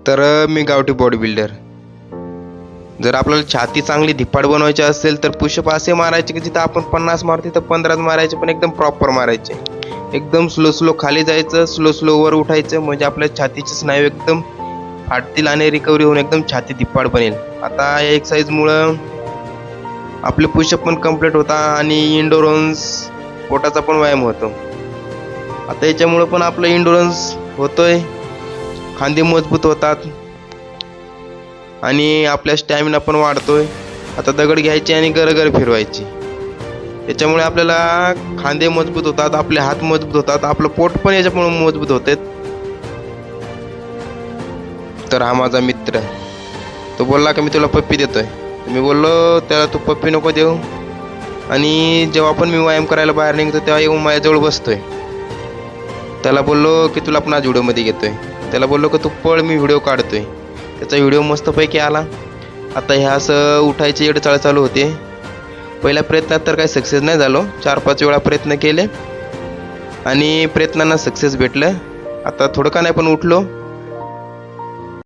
तर मी गावठी body builder. जर आपल्याला छाती चांगली धिप्पाड बनवायची असेल तर पुशअप असे मारायचे की जिथं आपण 50 मारतो तिथं 15 मारायचे, पण एकदम प्रॉपर मारायचे. एकदम स्लो स्लो खाली जायचं, स्लो स्लो वर उठायचं, म्हणजे आपल्या छातीचे स्नायू एकदम फाटतील आणि रिकव्हरी होऊन एकदम छाती धिप्पाड बनेल. आता या एक्सरसाइजमुळं आपले पुशअप पण कम्प्लीट होता आणि इंडोरन्स पोटाचा पण व्यायाम होतो. आता याच्यामुळं पण आपलं इंडोरन्स होतोय, खांदे मजबूत होतात आणि आपला स्टॅमिना पण वाढतोय. आता दगड घ्यायची आणि गरगर फिरवायची, त्याच्यामुळे आपल्याला खांदे मजबूत होतात, आपले हात मजबूत होतात, आपलं पोट पण याच्यामुळे मजबूत होते. तर हा माझा मित्र, तो बोलला की मी तुला पप्पी देतोय. मी बोललो त्याला तू पप्पी नको देऊ, आणि जेव्हा पण मी व्यायाम करायला बाहेर निघतो तेव्हा येऊन माझ्याजवळ बसतोय. त्याला बोललो की तुला पण आज व्हिडिओमध्ये घेतोय. त्याला बोललो की तू पळ, मी व्हिडिओ काढतोय. त्याचा व्हिडिओ मस्तपैकी आला. आता ह्या असं उठायची येडचाळ चालू होते. पहिल्या प्रयत्नात तर काही सक्सेस नाही झालो, 4-5 वेळा प्रयत्न केले आणि प्रयत्नांना सक्सेस भेटलं. आता थोडं का नाही पण उठलो